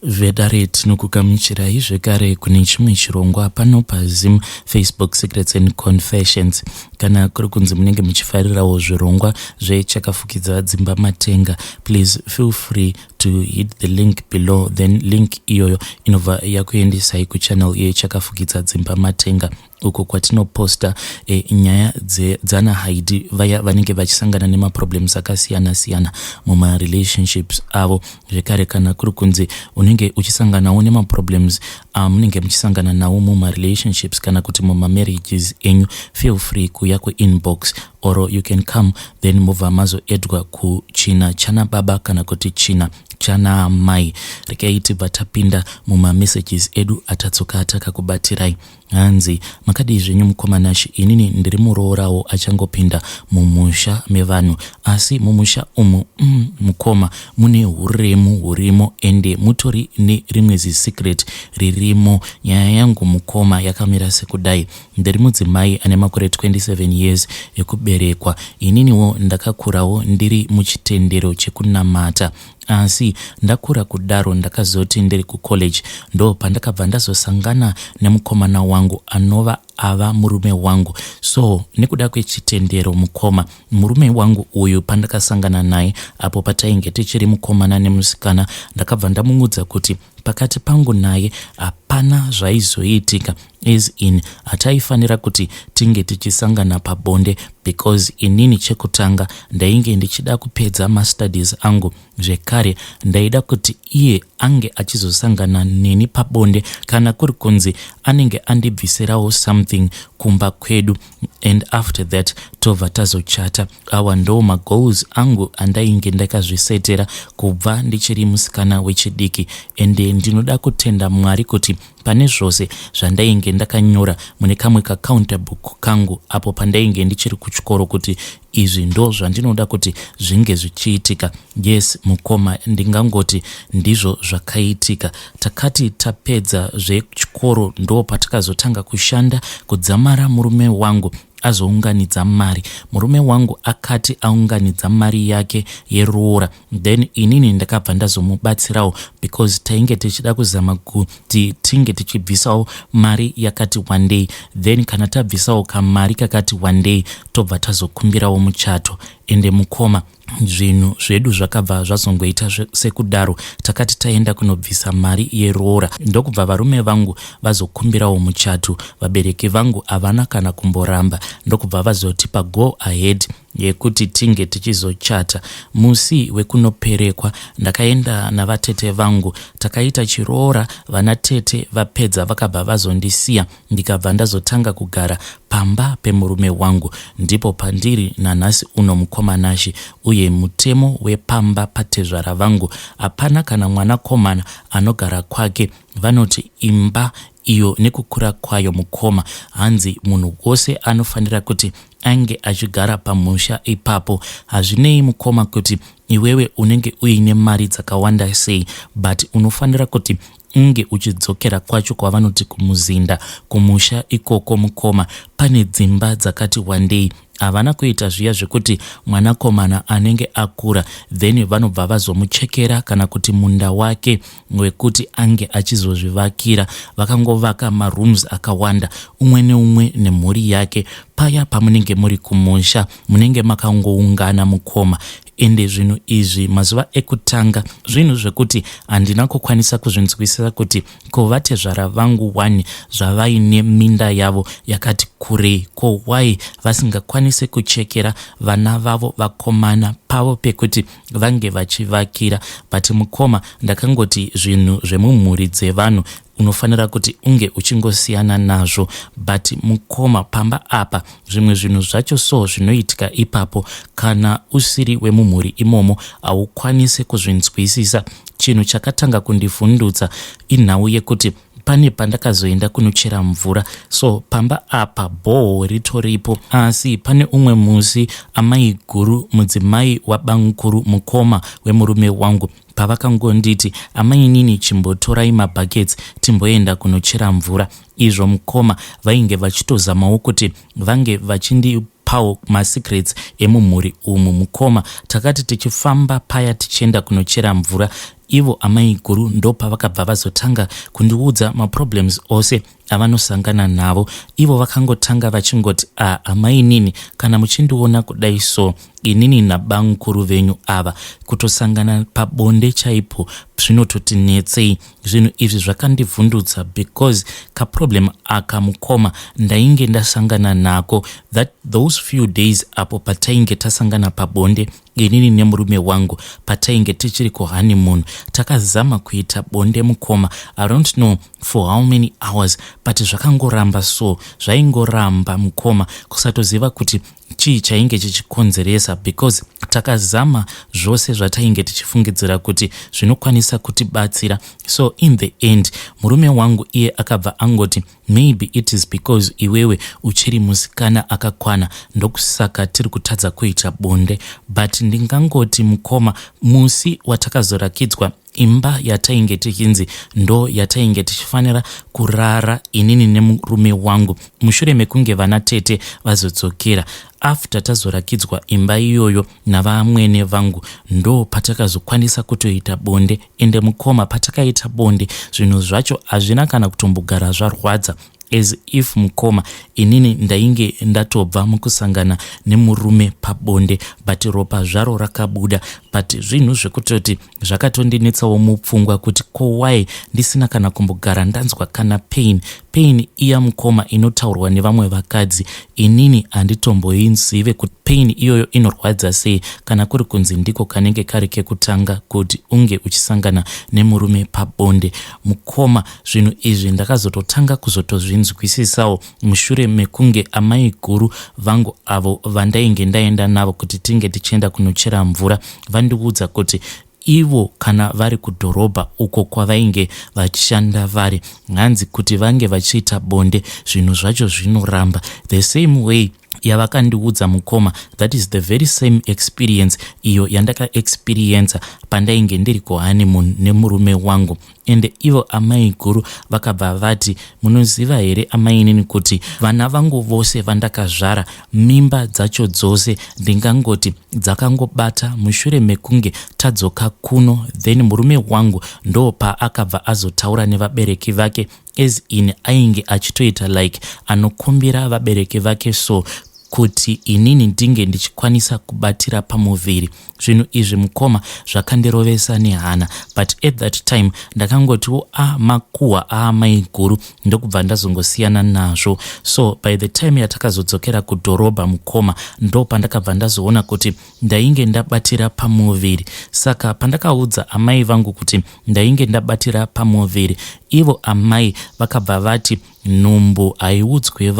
Vedare tinokugamuchirai zvekare kune chimwe chirongwa pano paZim Facebook Secrets and Confessions. Kana kuri kunzi munenge muchifarirawo zvirongwa zvechakafukidza dzimba matenga, please feel free to hit the link below. Then link iyoyo inobva yakuendesai kuchannel yechakafukidza dzimba matenga, uko kwatinoposta nyaya dzana haidi vaya vanenge vachisangana nemaproblems akasiyana siyana muma relationships avo. Zvekare kana kuri kunzi unenge uchisanganawo nemaproblems munenge muchisangana nawo muma relationships kana kuti muma marriages enyu, feel free kuya kuinbox or you can come then mubva mazoedwa kuchina chana baba kana kuti china chana mai. Rekai tibva tapinda muma messages edu atatsoka atakakubatirai. Hanzi makadi zvenyu mukomanashi, inini ndiri muroorawo achangopinda mumusha mevanhu, asi mumusha umu mukoma mune huremu hurimo ende mutori nerimwe secret ririmo. Nyaya yangu mukoma yakamira sekudai. Ndiri mudzimai ane makore 27 years ekuberekwa. Ininiwo ndakakurawo ndiri muchitendero chekunamata, asi ndakura kudaro ndakazoti ndiri kucollege ndo pandakabva ndazosangana nemukomana wangu anova ava murume wangu. So nekuda kwechitendero mukoma, murume wangu uyu pandakasangana naye apo patainge tichiri mukomana nemusikana, ndakabva ndamuudza kuti pakati pangu naye hapana zvaizoitika, as in hataifanira kuti tinge tichisangana pabonde, because inini chekutanga ndainge ndichida kupedza mastudies angu. Zvekare ndaida kuti iye ange achizosangana neni pabonde kana kuri kunzi anenge andibvisirawo something kumba kwedu, and after that tobva tazochata. Awa ndo magoals angu andainge ndakazvisetera kubva ndichiri musikana wechidiki, ende ndinoda kutenda Mwari kuti pane zvose zvandainge ndakanyora mune kamwe kacounter book kangu apo pandainge ndichiri kuchikoro kuti izvi ndo zvandinoda kuti zvinge zvichiitika. Yes mukoma, ndingangoti ndizvo zvakaitika. Takati tapedza zvechikoro ndo patakazotanga kushanda kudzamara murume wangu azounganidza mari. Murume wangu akati aunganidza mari yake yeroora, then inini ndakabva ndazomubatsirawo because tainge tichida kuzama kuti tinge tichibvisawo mari yakati one day, then kana tabvisawo kamari kakati one day tobva tazokumbirawo muchato. Ende mukoma, zvinhu zvedu zvakabva zvazongoita sekudaro. Takati taenda kunobvisa mari yeroora ndokubva varume vangu vazokumbirawo muchato. Vabereki vangu havana kana kumboramba, ndokubva vazotipa go ahead yekuti tinge tichizochata. Musi wekunoperekwa ndakaenda navatete vangu, takaita chiroora. Vana tete vapedza vakabva vazondisiya, ndikabva ndazotanga kugara pamba pemurume wangu. Ndipo pandiri nanhasi uno mukomanashi, uye mutemo wepamba patezvara vangu hapana kana mwanakomana anogara kwake. Vanoti imba iyo nekukura kwayo mukoma, hanzi munhu wose anofanira kuti ange achigara pamusha ipapo. Hazvinei mukoma kuti iwewe unenge uine mari dzakawanda sei, but unofanira kuti unge uchidzokera kwacho kwavanoti kumuzinda. Kumusha ikoko mukoma pane dzimba dzakati one day. Havana kuita zviya zvekuti mwanakomana anenge akura then vanobva vazomuchekera kana kuti munda wake wekuti ange achizozvivakira. Vakangovaka marooms akawanda, umwe neumwe nemhuri yake. Paya pamunenge muri kumusha munenge makangoungana mukoma. Ende zvinhu izvi mazuva ekutanga zvinhu zvekuti handina kukwanisa kuzvinzwisisa kuti kuvatezvara vangu 1 zvavaine minda yavo yakati kurei, ko why vasingakwanise kuchekera vana vavo vakomana pavo pekuti vange vachivakira. But mukoma, ndakangoti zvinhu zvemumhuri dzevanhu unofanira kuti unge uchingosiyana nazvo, but mukoma pamba apa zvimwe zvinhu zvacho so zvinoitika ipapo kana usiri wemumhuri imomo haukwanise kuzvinzwisisa. Chinhu chakatanga kundivhundutsa inhau yekuti pane pandakazoenda kunochera mvura, so pamba apa bhoho ritoripo, asi pane umwe musi amai guru, mudzimai wabanguru mukoma wemurume wangu, pavakangonditi amai nini chimbotorai mabhaketsi timboenda kunochera mvura. Izvo mukoma vainge vachitozamawo kuti vange vachindipawo masecrets emumhuri umu mukoma. Takati tichifamba paya tichienda kunochera mvura, ivo amai guru ndopa vakabva vazotanga kundiudza maproblems ose avanosangana navo. Ivo vakangotanga vachingoti amai nini kana muchindiona kudai so inini nabamukuru venyu ava kutosangana pabonde chaipo zvinototinetsei. Zvinhu izvi zvakandivhundutsa because kaproblem aka mukoma ndainge ndasangana nako that those few days apo patainge tasangana pabonde inini nemurume wangu patainge tichiri kuhoneymoon. Takazama kuita bonde mukoma, I don't know for how many hours, but zvakangoramba so zvaingoramba mukoma kusatoziva kuti chii chainge chichikonzeresa because takazama zvose zvatainge tichifungidzira kuti zvinokwanisa kutibatsira. So in the end murume wangu iye akabva angoti maybe it is because iwewe uchiri musikana akakwana ndokusaka tiri kutadza kuita bonde. But ndingangoti mukoma musi watakazorakidzwa imba yatainge tichinzi ndo yatainge tichifanira kurara inini nemurume wangu mushure mekunge vana tete vazodzokera. After tazorakidzwa imba iyoyo navamwene vangu ndo patakazokwanisa kutoita bonde. Ende mukoma patakaita bonde zvinhu zvacho hazvina kana kutombogara zvarwadza as if mukoma inini ndainge ndatobva mukusangana nemurume pabonde but ropa zvaro rakabuda. But zvinhu zvekutoti zvakatondinetsawo mupfungwa kuti why ndisina kana kumbogara ndanzwa kana pain iya mukoma inotaurwa nevamwe vakadzi inini handitomboizive kuti pain iyoyo inorwadza sei kana kuri kunzi ndiko kanenge kari kekutanga kuti unge uchisangana nemurume pabonde. Mukoma zvinhu izvi ndakazototanga kuzotozvinzwisisawo mushure mekunge amai guru vangu avo vandainge ndaenda navo kuti tinge tichienda kunochera mvura vandiudza kuti ivo kana vari kudhorobha uko kwavainge vachishanda vari hanzi kuti vange vachiita bonde zvinhu zvacho zvinoramba the same way yavakandiudza mukoma. That is the very same experience iyo yandakaexperiensa pandainge ndiri kuhoneymoon nemurume wangu. Ende ivo amai guru vakabva vati munoziva here amai nini kuti vana vangu vose vandakazvara mimba dzacho dzose ndingangoti dzakangobata mushure mekunge tadzoka kuno. Then murume wangu ndo paakabva azotaura nevabereki vake as in ainge achitoita like anokumbira vabereki vake so kuti inini ndinge ndichikwanisa kubatira pamuviri. Zvinhu izvi mukoma zvakandirovesa nehana but at that time ndakangotiwo makuhwa amai guru ndokubva ndazongosiyana nazvo. So by the time yatakazodzokera kudhorobha mukoma ndo pandakabva ndazoona kuti ndainge ndabatira pamuviri. Saka pandakaudza amai vangu kuti ndainge ndabatira pamuviri ivo amai vakabva vati nhumbu haiudzwe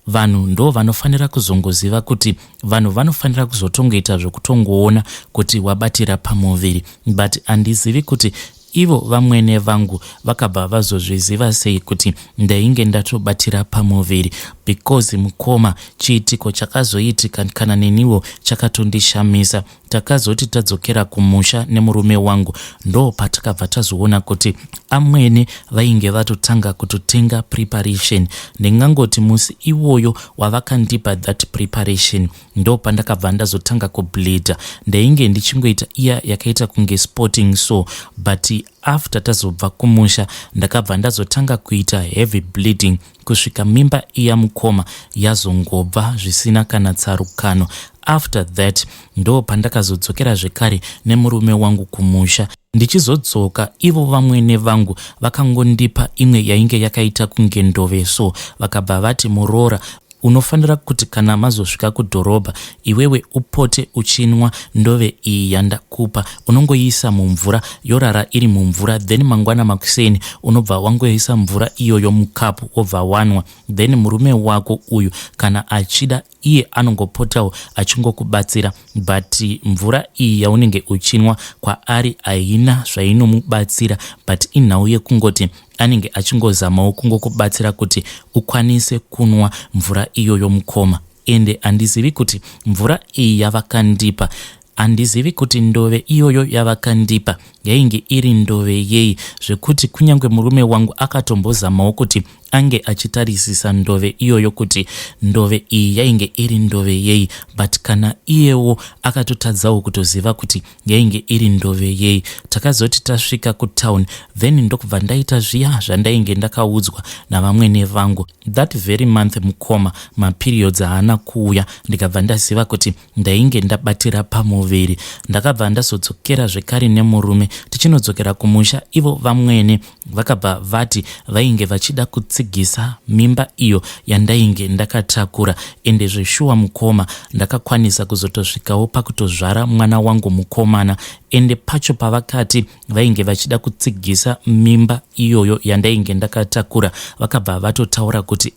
vanhu ndo vanofanira kuzongoziva kuti vanhu vanofanira kuzotongoita zvokutongoona kuti wabatira pamuviri. But handizivi kuti ivo vamwene vangu vakabva vazozviziva sei kuti ndainge ndatobatira pamuviri because mukoma chiitiko chakazoitika kana neniwo chakatondishamisa. Takazoti tadzokera kumusha nemurume wangu ndo patakabva tazoona kuti amwene vainge vatotanga kutotenga preparation. Ndingangoti musi iwoyo wavakandipa that preparation ndo pandakabva ndazotanga kubleeda. Ndainge ndichingoita iya yakaita kunge sporting so but after tazobva kumusha ndakabva ndazotanga kuita heavy bleeding kusvika mimba iya mukoma yazongobva zvisina kana tsarukano. After that ndo pandakazodzokera zvekare nemurume wangu kumusha. Ndichizodzoka ivo vamwene vangu vakangondipa imwe yainge yakaita kunge ndoveso vakabva vati muroora unofanira kuti kana mazosvika kudhorobha iwewe upote uchinwa ndove iyi yandakupa, unongoisa mumvura yorara iri mumvura, then mangwana makuseni unobva wangoisa mvura iyoyo mukapu wobva wanwa. Then murume wako uyu kana achida iye anongopotawo achingokubatsira, but mvura iyi yaunenge uchinwa kwaari haina zvainomubatsira, but inhau yekungoti anenge achingozamawo kungokubatsira kuti ukwanise kunwa mvura iyoyo mukoma. Ende handizivi kuti mvura iyi yavakandipa, handizivi kuti ndove iyoyo yavakandipa yainge iri ndove yei, zvekuti kunyange murume wangu akatombozamawo kuti ange achitarisisa ndove iyoyo kuti ndove iyi yainge iri ndove yei, but kana iyewo akatotadzawo kutoziva kuti yainge iri ndove yei. Takazoti tasvika kutown, then ndokubva ndaita zviya zvandainge ndakaudzwa navamwene vangu. That very month mukoma maperiods haana kuuya, ndikabva ndaziva kuti ndainge ndabatira pamuviri. Ndakabva ndazodzokera zvekare nemurume, tichinodzokera kumusha. Ivo vamwene vakabva vati vainge vachida kutsigisa mimba iyo yandainge ndakatakura, ende zveshuwa mukoma ndakakwanisa kuzotosvikawo pakutozvara mwana wangu mukomana. Ende pacho pavakati vainge vachida kutsigisa mimba iyoyo yandainge ndakatakura, vakabva vatotaura kuti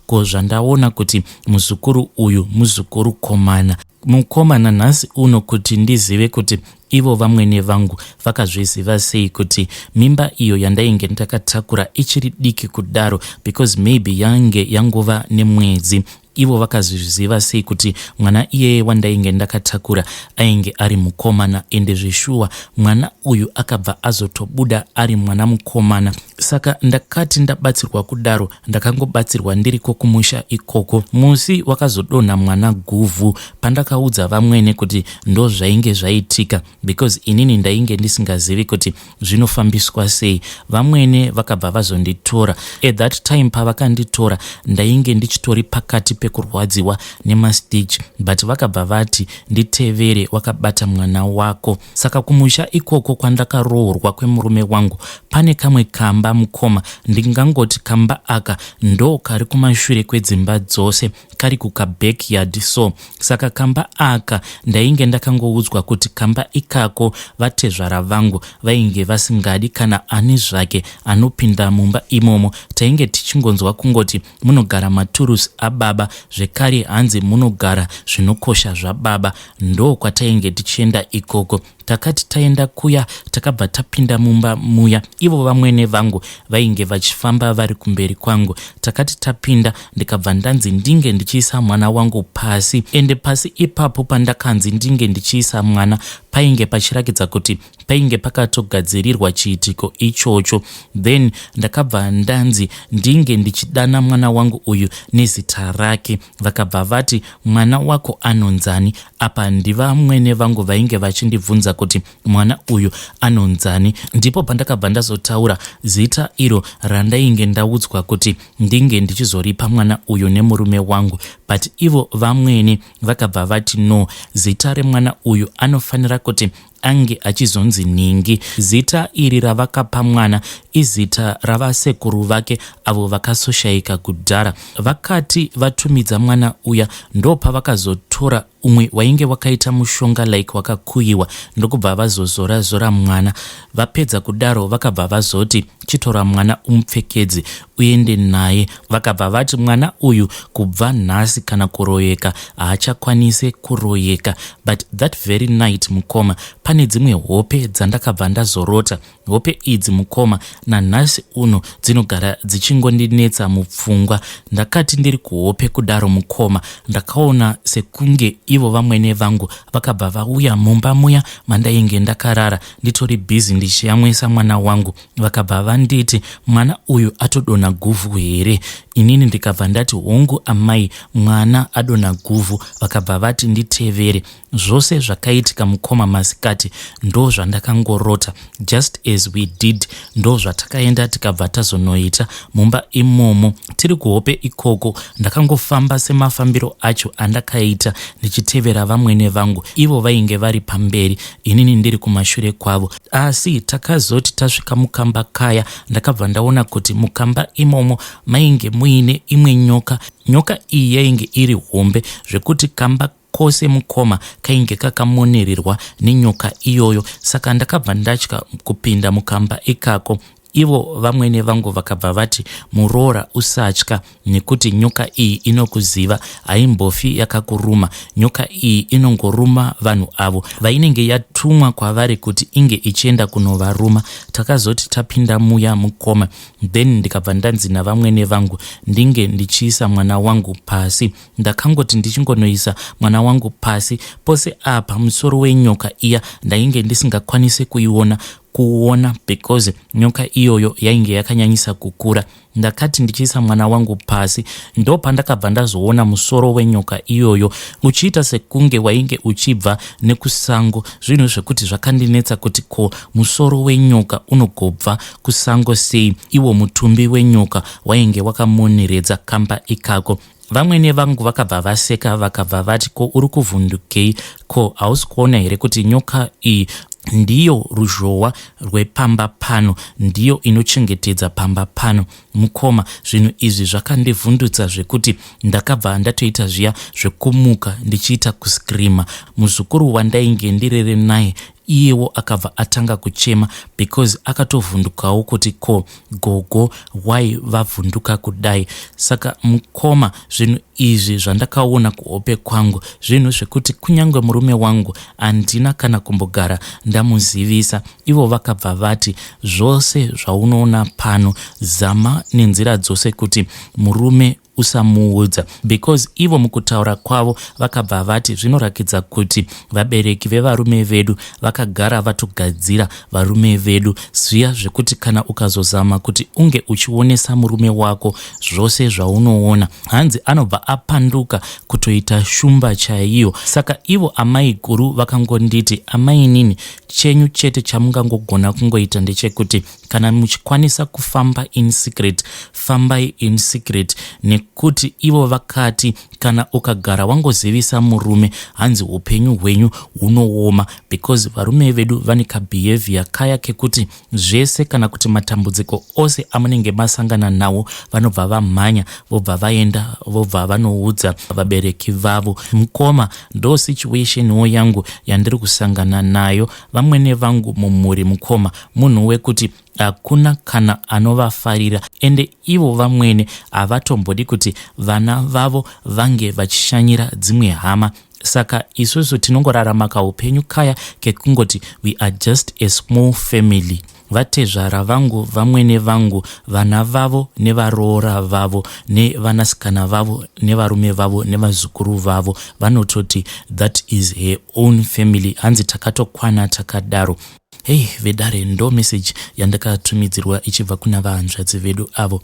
ko zvandaona kuti muzukuru uyu muzukuru komana. Mukomana nhasi uno kuti ndizive kuti ivo vamwene vangu vakazviziva sei kuti mimba iyo yandainge ndakatakura ichiri diki kudaro, because maybe yange yangova nemwedzi. Ivo vakazviziva sei kuti mwana iyeye wandainge ndakatakura ainge ari mukomana, ende zveshuwa mwana uyu akabva azotobuda ari mwana mukomana. Saka ndakati ndabatsirwa kudaro, ndakangobatsirwa ndiriko kumusha ikoko. Musi wakazodonha mwana guvhu pandakaudza vamwene kuti ndo zvainge zvaitika, because inini ndainge ndisingazivi kuti zvinofambiswa sei. Vamwene vakabva vazonditora. At that time pavakanditora ndainge ndichitori pakati pekurwadziwa nemastage, but vakabva vati nditevere, wakabata mwana wako. Saka kumusha ikoko kwandakaroorwa kwemurume wangu pane kamwe kamba mukoma, ndingangoti kamba aka ndo kari kumashure kwedzimba dzose, kari kuka backyard. So saka kamba aka ndainge ndakangoudzwa kuti kamba ikako vatezvara vangu vainge vasingadi kana ani zvake anopinda mumba imomo. Tainge tichingonzwa kungoti munogara maturusi ababa, zvekare hanzi munogara zvinokosha zvababa. Ndo kwatainge tichienda ikoko. Takati taenda kuya takabva tapinda mumba muya. Ivo vamwene vangu vainge vachifamba vari kumberi kwangu. Takati tapinda ndikabva ndanzi ndinge ndichiisa mwana wangu pasi, ende pasi ipapo pandakanzi ndinge ndichiisa mwana painge pachirakidza kuti painge pakatogadzirirwa chiitiko ichocho. Then ndakabva ndanzi ndinge ndichidana mwana wangu uyu nezita rake. Vakabva vati mwana wako anonzani? Apa ndivamwene vangu vainge vachindibvunza kuti mwana uyu anonzani. Ndipo pandakabva ndazotaura zita iro randainge ndaudzwa kuti ndinge ndichizoripa mwana uyu nemurume wangu, but ivo vamwene vakabva vati no, zita remwana uyu anofanira kuti ange achizonzi Ningi. Zita iri ravakapa mwana izita ravasekuru vake avo vakasoshaika kudhara. Vakati vatumidza mwana uya ndo pavakazotora umwe wainge wakaita mushonga like wakakuyiwa, ndokubva vazozora mwana. Vapedza kudaro vakabva vazoti chitora mwana umupfekedze uende naye. Vakabva vati mwana uyu kubva nhasi kana kuroyeka haachakwanise kuroyeka. But that very night mukoma pane dzimwe hope dzandakabva ndazorota. Hope idzi mukoma nanhasi uno dzinogara dzichingondinetsa mupfungwa. Ndakati ndiri kuhope kudaro mukoma ndakaona sekunge ivo vamwene vangu vakabva vauya mumba muya mandainge ndakarara nditori bhizi ndichiyamwisa mwana wangu. Vakabva vanditi mwana uyu atodonha guvhu here? Inini ndikabva ndati hongu amai, mwana adonha guvhu. Vakabva vati nditevere. Zvose zvakaitika mukoma masikati ndo zvandakangorota. Just as we did ndo zvatakaenda tikabva tazonoita mumba imomo. Tiri kuhope ikoko ndakangofamba semafambiro acho andakaita ndichitevera vamwene vangu. Ivo vainge vari pamberi, inini ndiri kumashure kwavo. Asi takazoti tasvika mukamba kaya ndakabva ndaona kuti mukamba imomo mainge muine imwe nyoka. Nyoka iyi yainge iri hombe zvekuti kamba kose mukoma kainge kakamonererwa nenyoka iyoyo. Saka ndakabva ndatya kupinda mukamba ikako. Ivo vamwene vangu vakabva vati muroora usatya, nekuti nyoka iyi inokuziva, haimbofi yakakuruma. Nyoka iyi inongoruma vanhu avo vainenge yatumwa kwavari kuti inge ichienda kunovaruma. Takazoti tapinda muya mukoma, then ndikabva ndanzi navamwene vangu ndinge ndichiisa mwana wangu pasi. Ndakangoti ndichingonoisa mwana wangu pasi, pose apa musoro wenyoka iya ndainge ndisingakwanise kuiona kuona because nyoka iyoyo yainge yakanyanyisa kukura. Ndakati ndichiisa mwana wangu pasi, ndo pandakabva ndazoona musoro wenyoka iyoyo uchiita sekunge wainge uchibva nekusango. Zvinhu zvekuti zvakandinetsa kuti ko musoro wenyoka unogobva kusango sei, iwo mutumbi wenyoka wainge wakamoneredza kamba ikako. Vamwene vangu vakabva vaseka vakabva vati, ko uri kuvhundukei? Ko hausi kuona here kuti nyoka iyi ndiyo ruzhowa rwepamba pano, ndiyo inochengetedza pamba pano? Mukoma, zvinhu izvi zvakandivhundutsa zvekuti ndakabva ndatoita zviya zvekumuka ndichiita kuskrima. Muzukuru wandainge ndirere naye iyewo akabva atanga kuchema because akatovhundukawo kuti ko gogo why vavhunduka kudai. Saka mukoma, zvinhu izvi zvandakaona kuhope kwangu, zvinhu zvekuti kunyange murume wangu handina kana kumbogara ndamuzivisa. Ivo vakabva vati zvose zvaunoona pano zama nenzira dzose kuti murume usamuudza, because ivo mukutaura kwavo vakabva vati zvinorakidza kuti vabereki vevarume vedu vakagara vatogadzira varume vedu zviya zvekuti kana ukazozama kuti unge uchionesa murume wako zvose zvaunoona, hanzi anobva apanduka kutoita shumba chaiyo. Saka ivo amai guru vakangonditi, amai nini, chenyu chete chamungangogona kungoita ndechekuti kana muchikwanisa kufamba in secret, fambai in secret, nekuti ivo vakati kana ukagara wangozivisa murume hanzi upenyu hwenyu hunooma, because varume vedu vane kabehavior kaya kekuti zvese kana kuti matambudziko ose amunenge masangana nawo vanobva vamhanya vobva vaenda vobva vanoudza vabereki vavo. Mukoma, ndo situationwo yangu yandiri kusangana nayo. Vamwene vangu mumhuri mukoma munhu wekuti hakuna kana anovafarira, ende ivo vamwene havatombodi kuti vana vavo vange vachishanyira dzimwe hama. Saka isusu tinongorarama kaupenyu kaya kekungoti we are just a small family. Vatezvara vangu, vamwene vangu, vana vavo nevaroora vavo nevanasikana vavo nevarume vavo nevazukuru vavo vanototi that is her own family. Hanzi takatokwana takadaro. Hey vedare, ndo message yandakatumidzirwa ichibva kuna vahanzvadzi vedu avo.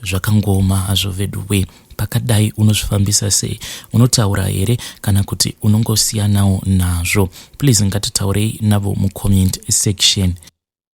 Zvakangoma hazvo vedu we, pakadai unozvifambisa sei? Unotaura here kana kuti unongosiyanawo nazvo? Please ngatitaurei navo mucomment section.